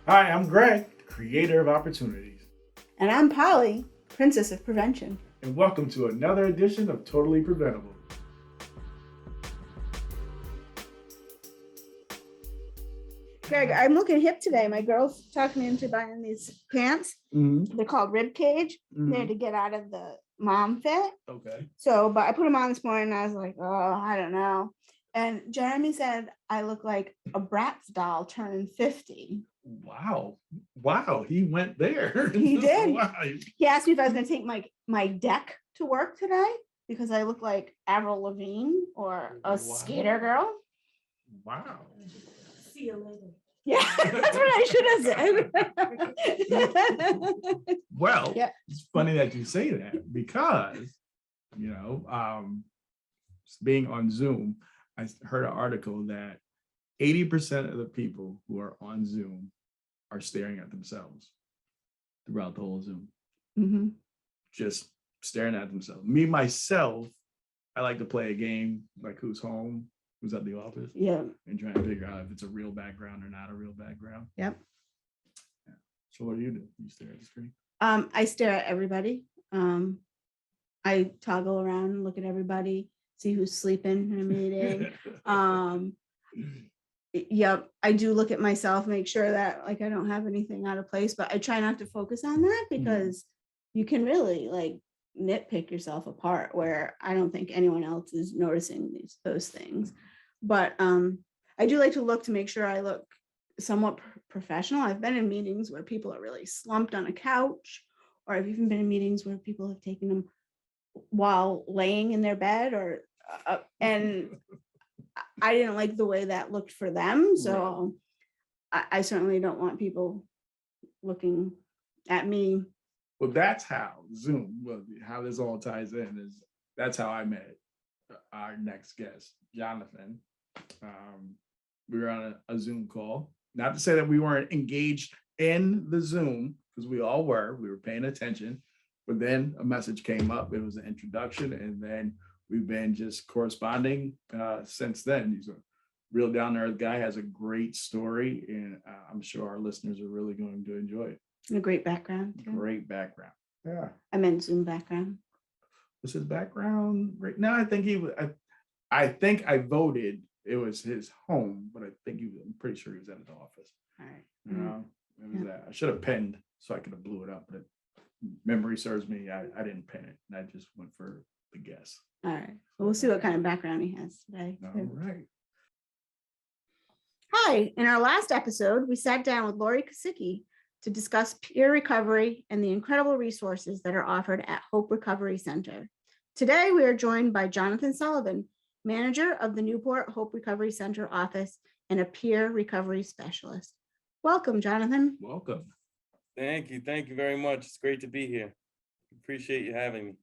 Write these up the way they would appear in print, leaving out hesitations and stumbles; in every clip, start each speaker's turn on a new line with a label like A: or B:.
A: Hi, I'm Greg, creator of opportunities,
B: And I'm Polly, Princess of Prevention.
A: and welcome to another edition of Totally Preventable.
B: Greg, I'm looking hip today. My girls talked me into buying these pants.
A: Mm-hmm.
B: They're called rib cage. They're
A: Mm-hmm.
B: to get out of the mom fit.
A: Okay.
B: So, but I put them on this morning and I was like, oh, I don't know. And Jeremy said I look like a Bratz doll turning 50.
A: Wow. Wow. He went there.
B: He did.
A: Wow.
B: He asked me if I was going to take my deck to work today because I look like Avril Lavigne or a skater girl.
A: Wow.
C: See you later.
B: Yeah, that's what I should have said.
A: Well,
B: Yeah.
A: It's funny that you say that because, being on Zoom, I heard an article that 80% of the people who are on Zoom are staring at themselves throughout the whole Zoom.
B: Mm-hmm.
A: Just staring at themselves. Me, myself, I like to play a game like Who's Home, Who's at the Office.
B: Yeah.
A: And try to figure out if it's a real background or not a real background.
B: Yep.
A: Yeah. So what do? You stare at the screen?
B: I stare at everybody. I toggle around and look at everybody, see who's sleeping in a meeting. Yep, I do look at myself, make sure that like I don't have anything out of place, but I try not to focus on that because you can really like nitpick yourself apart where I don't think anyone else is noticing those things. But I do like to look to make sure I look somewhat professional. I've been in meetings where people are really slumped on a couch, or I've even been in meetings where people have taken them while laying in their bed or and I didn't like the way that looked for them. So I certainly don't want people looking at me.
A: Well, that's how Zoom, how this all ties in is that's how I met our next guest, Jonathan. We were on a Zoom call. Not to say that we weren't engaged in the Zoom, because we all were. We were paying attention. But then a message came up. It was an introduction, and then we've been just corresponding since then. He's a real down-to-earth guy, has a great story, and I'm sure our listeners are really going to enjoy it.
B: A great background. Too.
A: Great background. Yeah.
B: I meant Zoom background.
A: Was his background right now? I think he was. I think I voted. It was his home, but I think I'm pretty sure he was at his office.
B: All right.
A: You know, it was that. I should have penned so I could have blew it up, but memory serves me. I didn't pen it, and I just went for the guess.
B: All right. Well, we'll see what kind of background he has today.
A: All right.
B: Hi. In our last episode, we sat down with Lori Kosicki to discuss peer recovery and the incredible resources that are offered at Hope Recovery Center. Today, we are joined by Jonathan Sullivan, manager of the Newport Hope Recovery Center office and a peer recovery specialist. Welcome, Jonathan.
A: Welcome.
D: Thank you. Thank you very much. It's great to be here. Appreciate you having me.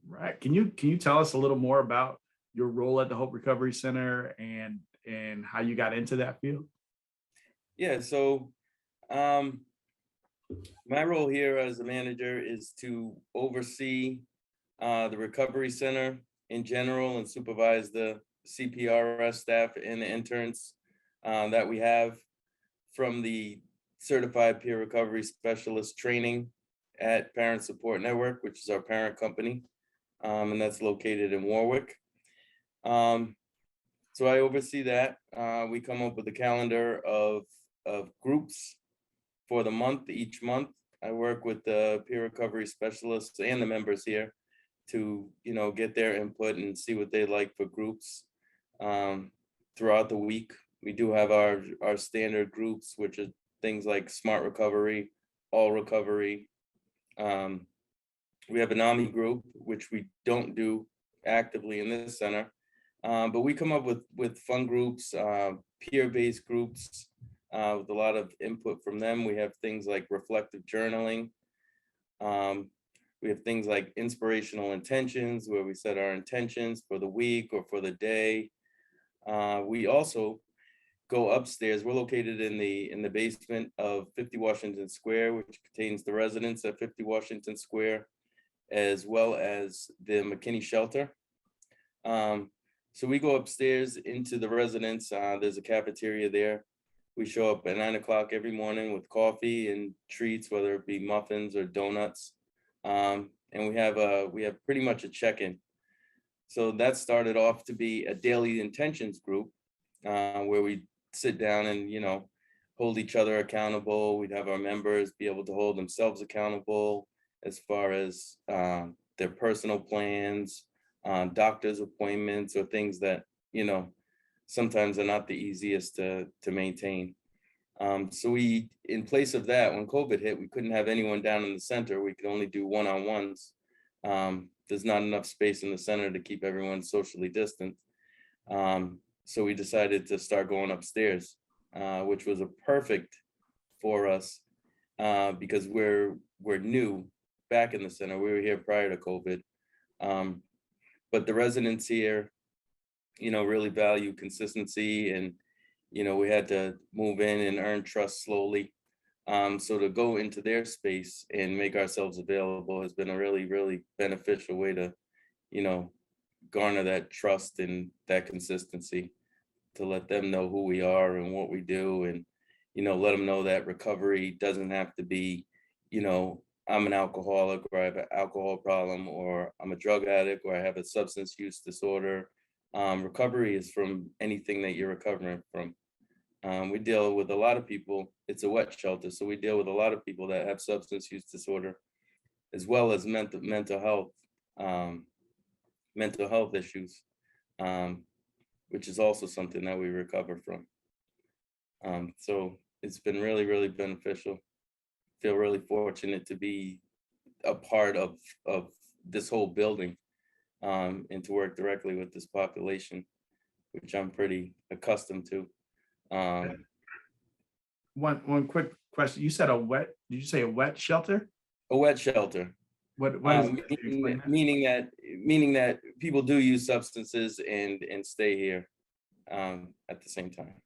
A: Right. Can you tell us a little more about your role at the Hope Recovery Center and how you got into that field?
D: Yeah, so my role here as a manager is to oversee the recovery center in general and supervise the CPRS staff and the interns that we have from the Certified Peer Recovery Specialist training at Parent Support Network, which is our parent company, and that's located in Warwick. So I oversee that. We come up with a calendar of groups for the month, each month. I work with the peer recovery specialists and the members here to, get their input and see what they like for groups throughout the week. We do have our standard groups, which are things like Smart Recovery, All Recovery. We have an AMI group, which we don't do actively in this center. But we come up with fun groups, peer-based groups with a lot of input from them. We have things like reflective journaling. We have things like inspirational intentions, where we set our intentions for the week or for the day. We also go upstairs. We're located in the basement of 50 Washington Square, which contains the residents at 50 Washington Square, as well as the McKinney shelter. So we go upstairs into the residence. There's a cafeteria there. We show up at 9 o'clock every morning with coffee and treats, whether it be muffins or donuts. And we have pretty much a check-in. So that started off to be a daily intentions group, where we sit down and, hold each other accountable. We'd have our members be able to hold themselves accountable as far as their personal plans, doctor's appointments, or things that, sometimes are not the easiest to maintain. So we, in place of that, when COVID hit, we couldn't have anyone down in the center. We could only do one-on-ones. There's not enough space in the center to keep everyone socially distant. So we decided to start going upstairs, which was a perfect for us, because we're new back in the center. We were here prior to COVID. But the residents here, really value consistency, and, we had to move in and earn trust slowly. So to go into their space and make ourselves available has been a really, really beneficial way to, garner that trust and that consistency, to let them know who we are and what we do, and, let them know that recovery doesn't have to be, I'm an alcoholic, or I have an alcohol problem, or I'm a drug addict, or I have a substance use disorder. Recovery is from anything that you're recovering from. We deal with a lot of people. It's a wet shelter, so we deal with a lot of people that have substance use disorder, as well as mental health issues, which is also something that we recover from. So it's been really, really beneficial. Feel really fortunate to be a part of this whole building, and to work directly with this population, which I'm pretty accustomed to.
A: One quick question. You said did you say a wet shelter?
D: A wet shelter.
A: What is that? Can you explain that?
D: Meaning that people do use substances and stay here at the same time.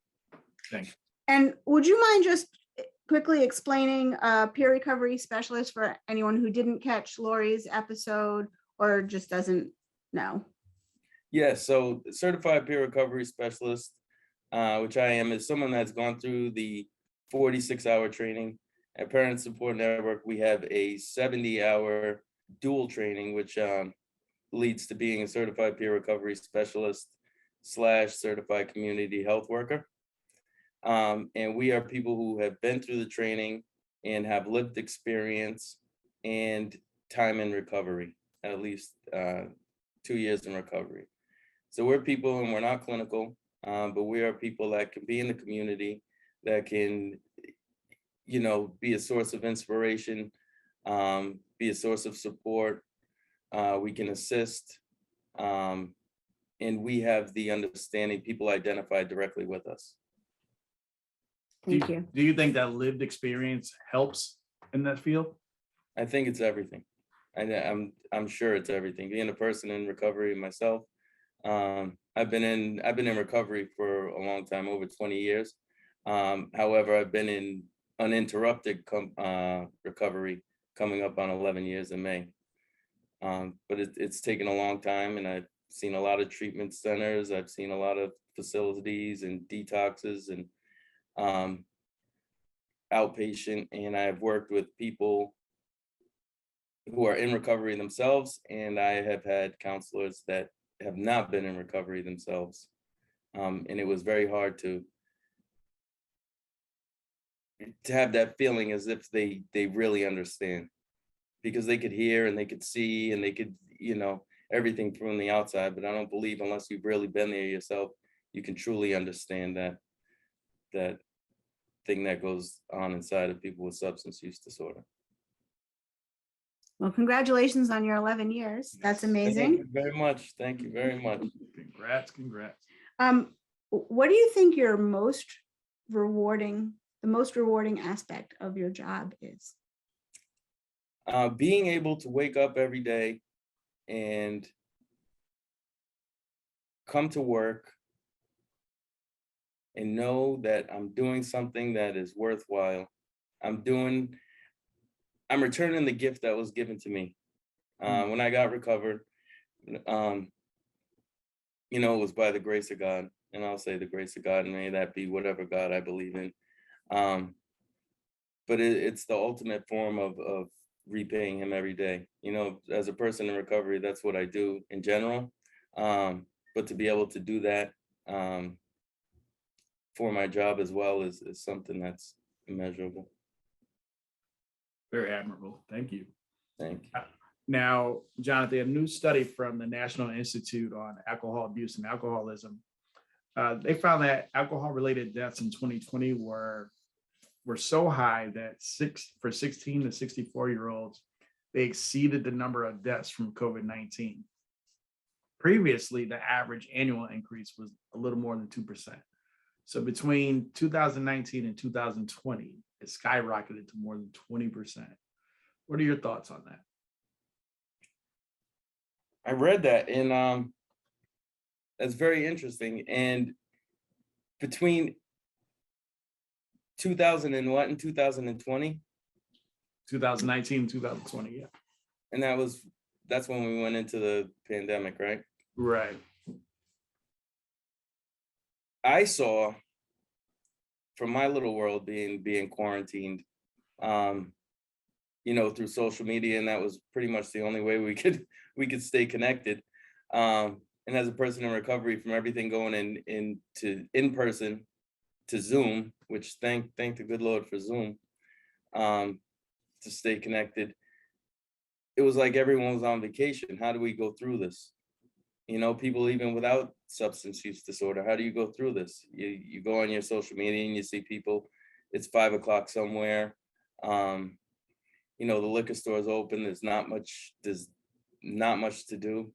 A: Thanks.
B: And would you mind just quickly explaining peer recovery specialist for anyone who didn't catch Lori's episode or just doesn't know?
D: Yeah, so certified peer recovery specialist, which I am, is someone that's gone through the 46-hour training. At Parent Support Network, we have a 70-hour dual training, which leads to being a certified peer recovery specialist / certified community health worker. And we are people who have been through the training and have lived experience and time in recovery, at least 2 years in recovery. So we're people, and we're not clinical, but we are people that can be in the community, that can, be a source of inspiration, be a source of support. We can assist, and we have the understanding. People identify directly with us.
B: Thank you.
A: Do you think that lived experience helps in that field?
D: I think it's everything. I'm sure it's everything. Being a person in recovery myself, I've been in recovery for a long time, over 20 years. However, I've been in uninterrupted recovery, coming up on 11 years in May. But it's taken a long time, and I've seen a lot of treatment centers. I've seen a lot of facilities and detoxes and outpatient, and I've worked with people who are in recovery themselves, and I have had counselors that have not been in recovery themselves. And it was very hard to have that feeling as if they really understand, because they could hear and they could see and they could, everything from the outside. But I don't believe, unless you've really been there yourself, you can truly understand that thing that goes on inside of people with substance use disorder.
B: Well, congratulations on your 11 years. That's amazing.
D: Thank you very much. Thank you very much.
A: Congrats.
B: What do you think the most rewarding aspect of your job is?
D: Being able to wake up every day and come to work and know that I'm doing something that is worthwhile. I'm returning the gift that was given to me. When I got recovered, it was by the grace of God. and I'll say the grace of God, and may that be whatever God I believe in. But it's the ultimate form of repaying him every day. You know, as a person in recovery, that's what I do in general. But to be able to do that for my job as well is something that's immeasurable.
A: Very admirable. Thank you.
D: Thank you.
A: Now, Jonathan, a new study from the National Institute on Alcohol Abuse and Alcoholism, they found that alcohol-related deaths in 2020 were so high that for 16 to 64-year-olds, they exceeded the number of deaths from COVID-19. Previously, the average annual increase was a little more than 2%. So between 2019 and 2020, it skyrocketed to more than 20%. What are your thoughts on that?
D: I read that, and that's very interesting. And between 2000 and what, in 2020?
A: 2019, 2020, yeah.
D: And that's when we went into the pandemic, right?
A: Right.
D: I saw, from my little world being quarantined, you know, through social media, and that was pretty much the only way we could stay connected. And as a person in recovery, from everything going in person to Zoom, which thank the good Lord for Zoom, to stay connected. It was like everyone was on vacation. How do we go through this? You know, people even without substance use disorder, how do you go through this? You go on your social media and you see people, it's 5 o'clock somewhere. You know, the liquor store is open. There's not much to do.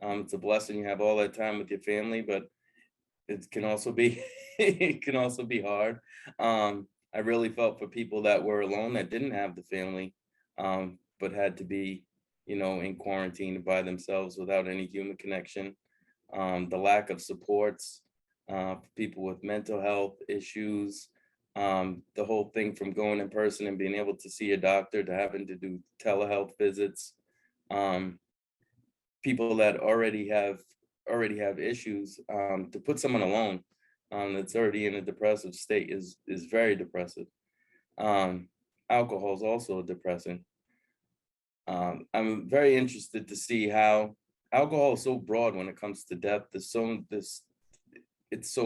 D: It's a blessing you have all that time with your family, but it can also be hard. I really felt for people that were alone, that didn't have the family, but had to be, you know, in quarantine by themselves without any human connection. The lack of supports for people with mental health issues, the whole thing from going in person and being able to see a doctor to having to do telehealth visits. People that already have issues, to put someone alone that's already in a depressive state is very depressive. Alcohol is also depressing. I'm very interested to see how alcohol is so broad when it comes to death. It's so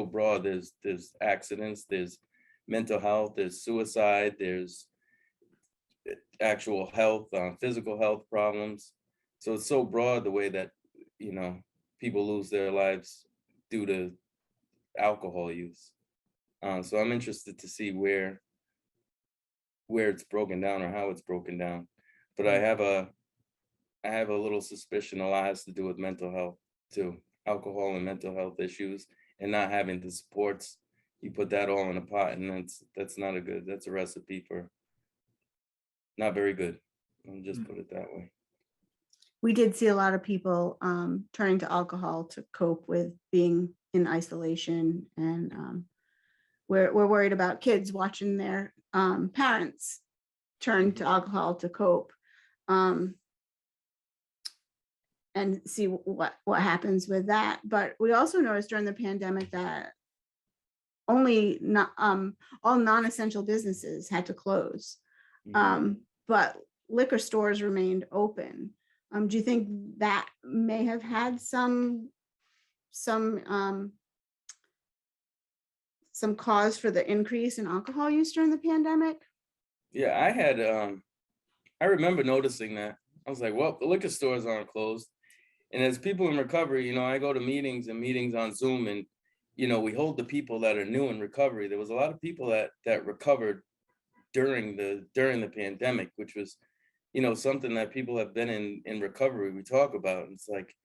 D: broad. There's accidents, there's mental health, there's suicide, there's actual health, physical health problems. So it's so broad the way that, you know, people lose their lives due to alcohol use. So I'm interested to see where it's broken down or how it's broken down. But I have a little suspicion a lot has to do with mental health too, alcohol and mental health issues, and not having the supports. You put that all in a pot, and that's not that's a recipe for not very good. I'll just put it that way.
B: We did see a lot of people turning to alcohol to cope with being in isolation, and we're worried about kids watching their parents turn to alcohol to cope, and see what happens with that. But we also noticed during the pandemic that all non-essential businesses had to close, but liquor stores remained open. Do you think that may have had some cause for the increase in alcohol use during the pandemic?
D: Yeah, I remember noticing that. I was like, well, the liquor stores aren't closed. And as people in recovery, you know, I go to meetings on Zoom, and, you know, we hold the people that are new in recovery. There was a lot of people that recovered during the pandemic, which was, you know, something that people have been in recovery, we talk about. And it's like,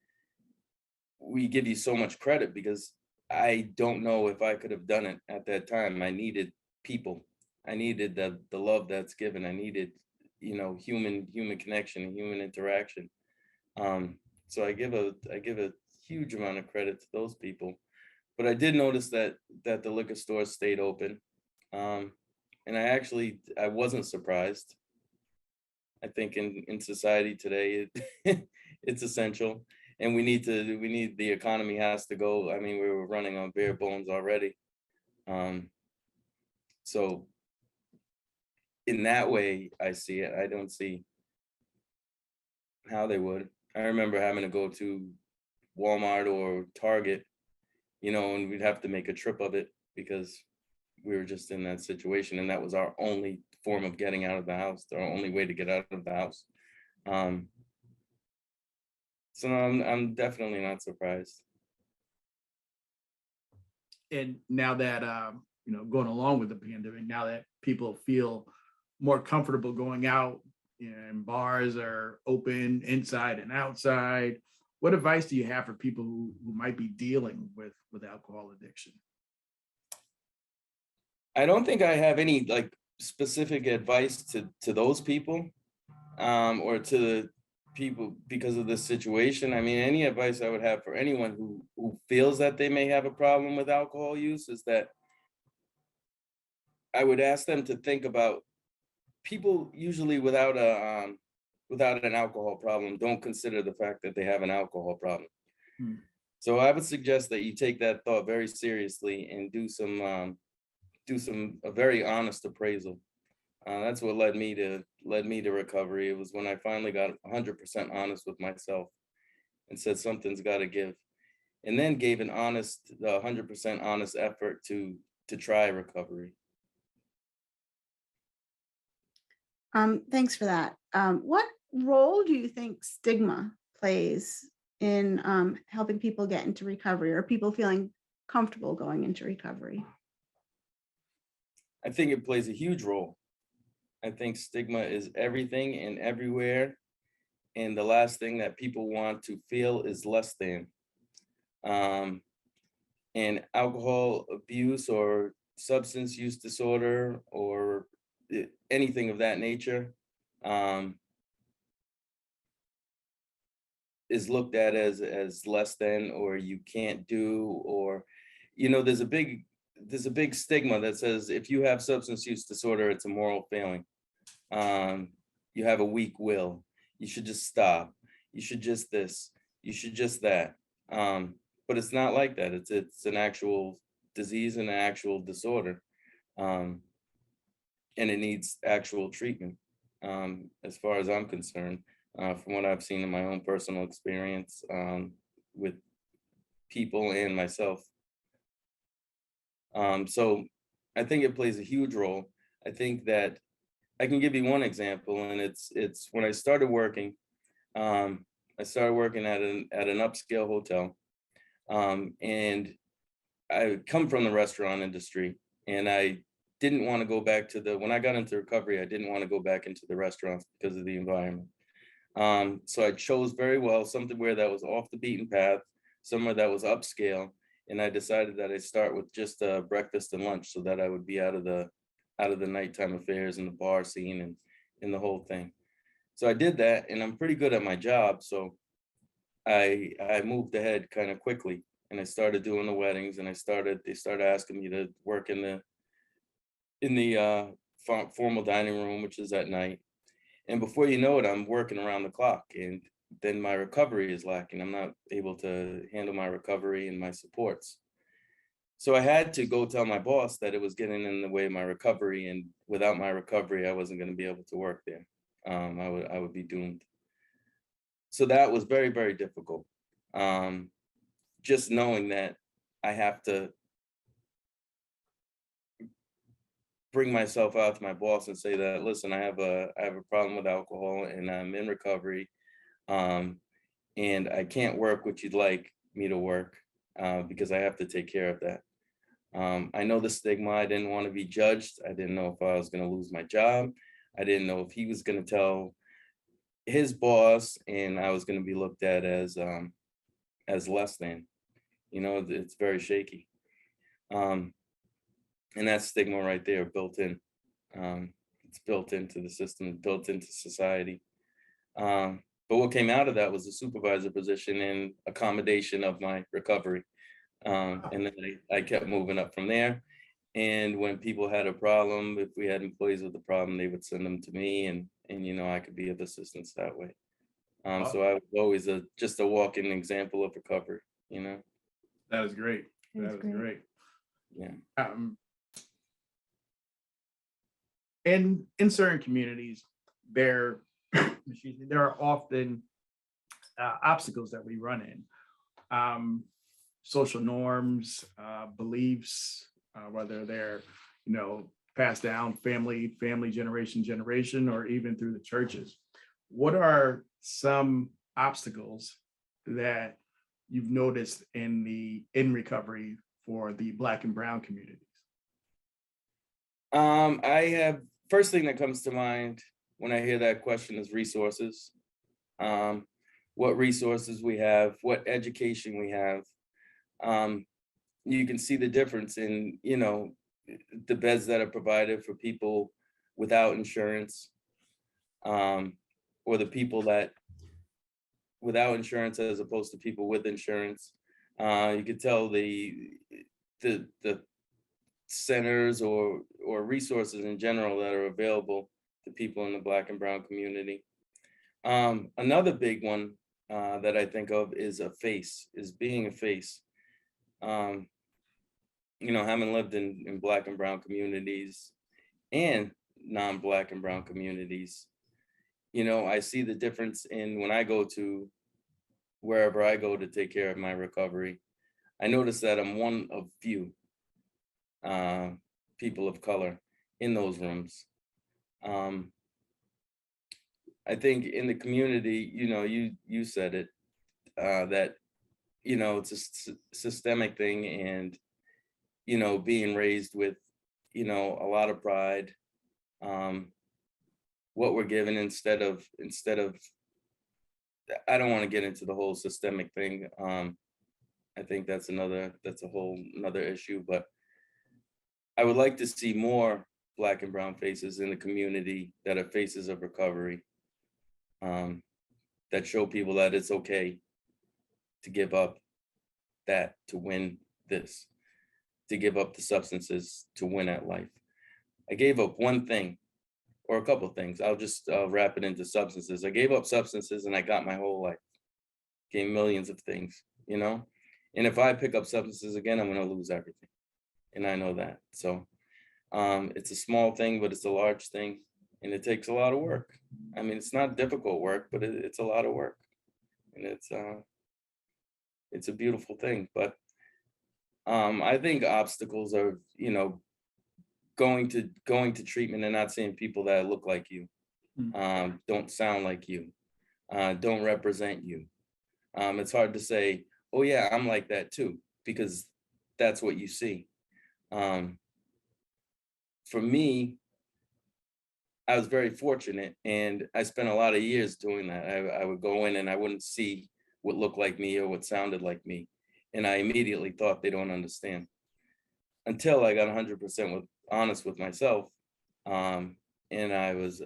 D: we give you so much credit because I don't know if I could have done it at that time. I needed people. I needed the love that's given. I needed, you know, human connection and human interaction. So I give a huge amount of credit to those people. But I did notice that the liquor stores stayed open. And I wasn't surprised. I think in society today, it's essential. and we need the economy has to go. I mean, we were running on bare bones already. So in that way, I see it. I don't see how they would. I remember having to go to Walmart or Target, and we'd have to make a trip of it because we were just in that situation, and that was our only form of getting out of the house, our only way to get out of the house. So no, I'm definitely not surprised.
A: And now that going along with the pandemic, now that people feel more comfortable going out and bars are open inside and outside, what advice do you have for people who might be dealing with alcohol addiction?
D: I don't think I have any like specific advice to those people, or to the people because of this situation. I mean, any advice I would have for anyone who feels that they may have a problem with alcohol use is that I would ask them to think about people usually without an alcohol problem don't consider the fact that they have an alcohol problem.
A: Hmm.
D: So I would suggest that you take that thought very seriously and do a very honest appraisal. That's what led me to recovery. It was when I finally got 100% honest with myself and said something's got to give, and then gave an 100% honest effort to try recovery.
B: Thanks for that. What role do you think stigma plays in helping people get into recovery, or people feeling comfortable going into recovery?
D: I think it plays a huge role. I think stigma is everything and everywhere. And the last thing that people want to feel is less than. And alcohol abuse or substance use disorder or anything of that nature is looked at as less than, or you can't do, or, there's a big stigma that says if you have substance use disorder, it's a moral failing. You have a weak will. You should just stop. You should just this. You should just that. But it's not like that. It's an actual disease and an actual disorder, and it needs actual treatment. As far as I'm concerned, from what I've seen in my own personal experience with people and myself. So I think it plays a huge role. I think that I can give you one example, and it's when I started working. I started working at an upscale hotel, and I come from the restaurant industry, and I didn't want to go back when I got into recovery, I didn't want to go back into the restaurants because of the environment. So I chose very well something where that was off the beaten path, somewhere that was upscale, and I decided that I'd start with just breakfast and lunch, so that I would be out of the nighttime affairs and the bar scene and the whole thing. So I did that, and I'm pretty good at my job. So I moved ahead kind of quickly, and I started doing the weddings, and they started asking me to work in the formal dining room, which is at night. And before you know it, I'm working around the clock, and then my recovery is lacking. I'm not able to handle my recovery and my supports. So I had to go tell my boss that it was getting in the way of my recovery, and without my recovery, I wasn't going to be able to work there. I would be doomed. So that was very, very difficult. Just knowing that I have to bring myself out to my boss and say that, listen, I have a problem with alcohol and I'm in recovery, and I can't work what you'd like me to work because I have to take care of that. I know the stigma. I didn't want to be judged. I didn't know if I was going to lose my job. I didn't know if he was going to tell his boss and I was going to be looked at as less than. It's very shaky. And that stigma right there built in. It's built into the system, built into society. But what came out of that was a supervisor position and accommodation of my recovery. And then I kept moving up from there. And when people had a problem, if we had employees with a problem, they would send them to me, and I could be of assistance that way. So I was always just a walking example of recovery, you know?
A: That is great.
B: That is
A: That is
B: great.
A: great.
D: Yeah.
A: In certain communities, there excuse me, there are often obstacles that we run in. Social norms, beliefs, whether they're, passed down family generation, or even through the churches. What are some obstacles that you've noticed in recovery for the Black and Brown communities?
D: I have, first thing that comes to mind when I hear that question is resources. What resources we have, what education we have. You can see the difference in, the beds that are provided for people without insurance, or the people that without insurance as opposed to people with insurance. You could tell the centers or resources in general that are available to people in the Black and Brown community. Another big one that I think of is being a face. Having lived in Black and Brown communities and non-Black and Brown communities, I see the difference in when I go to wherever I go to take care of my recovery. I notice that I'm one of few people of color in those rooms. I think in the community, you said it, that, it's a systemic thing, and, being raised with, a lot of pride, what we're given instead of, I don't want to get into the whole systemic thing. I think that's a whole another issue, but I would like to see more Black and Brown faces in the community that are faces of recovery, that show people that it's okay to give up that to win this, to give up the substances to win at life. I gave up one thing or a couple of things. I'll just wrap it into substances. I gave up substances and I got my whole life, gained millions of things, And if I pick up substances again, I'm going to lose everything. And I know that. So it's a small thing, but it's a large thing. And it takes a lot of work. I mean, it's not difficult work, but it's a lot of work. And it's a beautiful thing. But I think obstacles are, going to treatment and not seeing people that look like you, don't sound like you, don't represent you. It's hard to say, oh yeah, I'm like that too, because that's what you see. For me, I was very fortunate, and I spent a lot of years doing that. I would go in and I wouldn't see what looked like me or what sounded like me. And I immediately thought they don't understand, until I got 100% honest with myself. And I was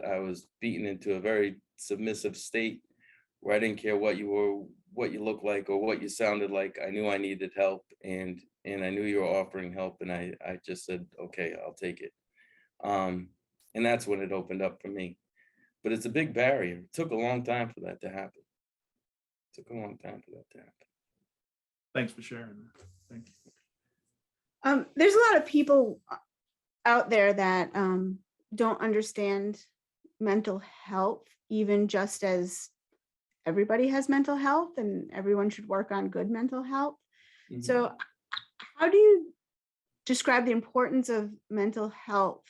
D: beaten into a very submissive state where I didn't care what you were, what you looked like, or what you sounded like. I knew I needed help, and I knew you were offering help, and I just said, okay, I'll take it. And that's when it opened up for me. But it's a big barrier. It took a long time for that to happen.
A: Thanks for sharing that. Thank you.
B: There's a lot of people out there that don't understand mental health, even just as everybody has mental health and everyone should work on good mental health.
D: Mhm.
B: So how do you describe the importance of mental health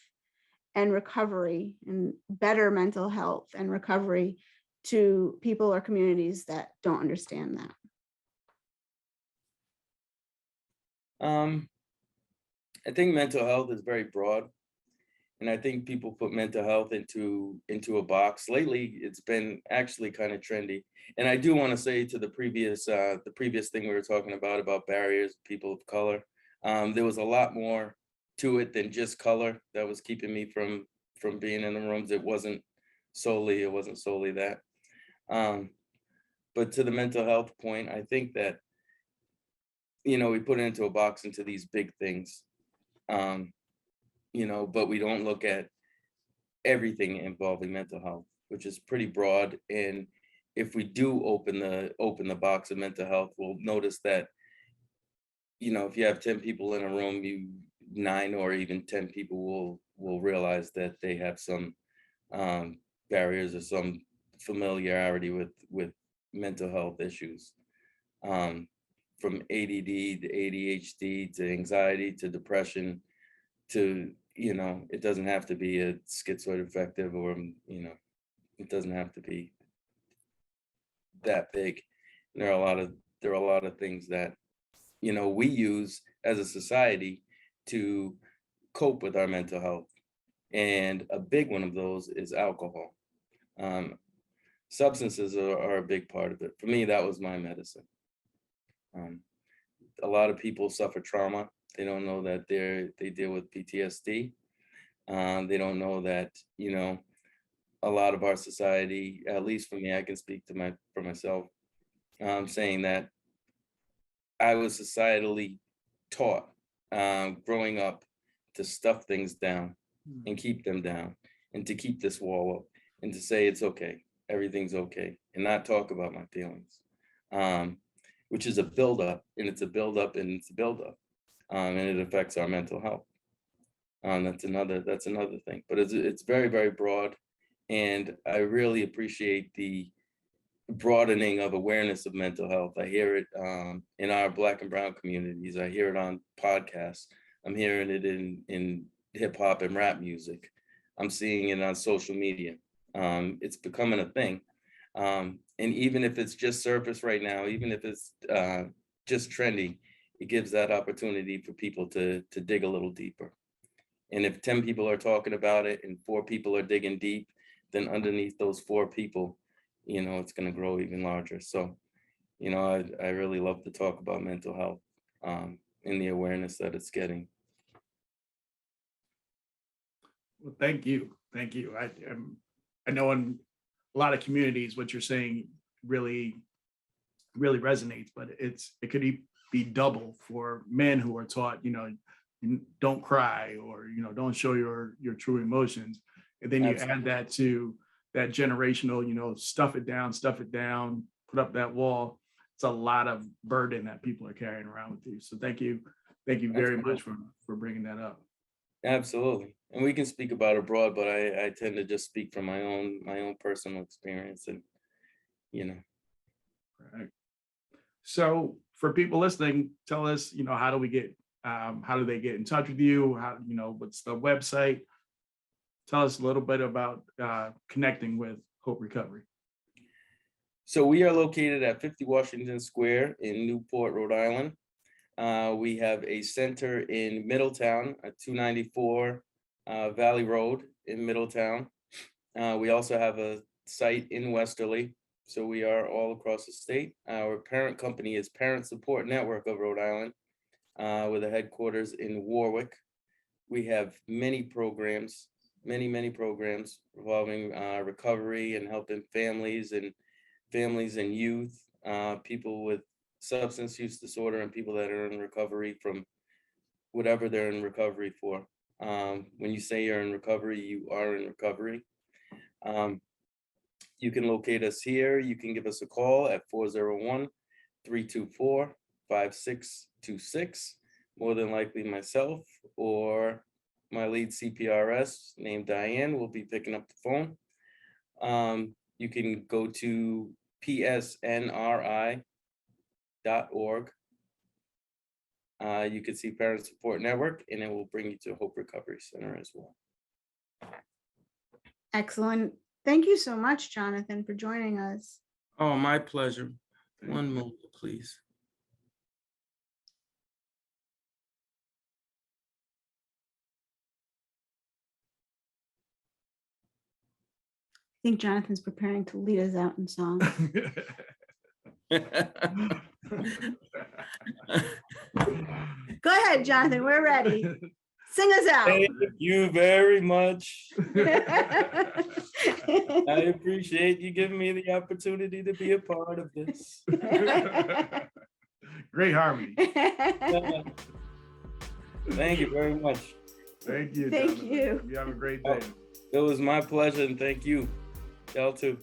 B: and recovery, and better mental health and recovery, to people or communities that don't understand that?
D: I think mental health is very broad, and I think people put mental health into a box. Lately, it's been actually kind of trendy. And I do want to say to the previous thing we were talking about barriers, people of color, there was a lot more to it than just color that was keeping me from being in the rooms. It wasn't solely that. But to the mental health point, I think that, we put it into a box into these big things, but we don't look at everything involving mental health, which is pretty broad, and if we do open the box of mental health, we'll notice that, if you have 10 people in a room, 9 or even 10 people will realize that they have some barriers or some familiarity with mental health issues, from ADD to ADHD to anxiety to depression to, it doesn't have to be a schizoaffective or, it doesn't have to be that big. There are a lot of things that, we use as a society to cope with our mental health. And a big one of those is alcohol. Substances are a big part of it. For me, that was my medicine. A lot of people suffer trauma. They don't know that they deal with PTSD. They don't know that, a lot of our society, at least for me, I can speak for myself, saying that I was societally taught growing up to stuff things down and keep them down and to keep this wall up and to say it's okay, everything's okay, and not talk about my feelings, which is a buildup, and it's a buildup, and it's a buildup, and it affects our mental health. That's another thing, but it's very, very broad, and I really appreciate the broadening of awareness of mental health. I hear it in our Black and Brown communities. I hear it on podcasts. I'm hearing it in hip hop and rap music. I'm seeing it on social media. It's becoming a thing. And even if it's just surface right now, even if it's just trendy, it gives that opportunity for people to dig a little deeper. And if 10 people are talking about it and 4 people are digging deep, then underneath those 4 people, it's going to grow even larger. So, I really love to talk about mental health and the awareness that it's getting.
A: Well, thank you. Thank you. I know in a lot of communities, what you're saying really, really resonates, but it could be double for men who are taught, don't cry, or, don't show your true emotions. And then you add that to that generational, stuff it down, put up that wall. It's a lot of burden that people are carrying around with you. So thank you very much for bringing that up.
D: Absolutely. And we can speak about it broad, but I tend to just speak from my own personal experience, and
A: Right. So for people listening, tell us, how do they get in touch with you? What's the website? Tell us a little bit about connecting with Hope Recovery.
D: So we are located at 50 Washington Square in Newport, Rhode Island. We have a center in Middletown at 294 Valley Road in Middletown. We also have a site in Westerly. So we are all across the state. Our parent company is Parent Support Network of Rhode Island, with a headquarters in Warwick. We have many programs involving recovery and helping families and youth, people with substance use disorder, and people that are in recovery from whatever they're in recovery for. When you say you're in recovery, you are in recovery. You can locate us here. You can give us a call at 401-324-5626. More than likely myself or my lead CPRS named Diane will be picking up the phone. You can go to psnri.org. You can see Parent Support Network, and it will bring you to Hope Recovery Center as well.
B: Excellent. Thank you so much, Jonathan, for joining us.
D: Oh, my pleasure. One moment, please.
B: I think Jonathan's preparing to lead us out in song. Go ahead, Jonathan. We're ready. Sing us out.
D: Thank you very much. I appreciate you giving me the opportunity to be a part of this.
A: Great harmony.
D: Thank you very much.
A: Thank you.
B: Thank
A: Jonathan.
B: you.
A: You have a great day.
D: It was my pleasure, and thank you. Y'all too.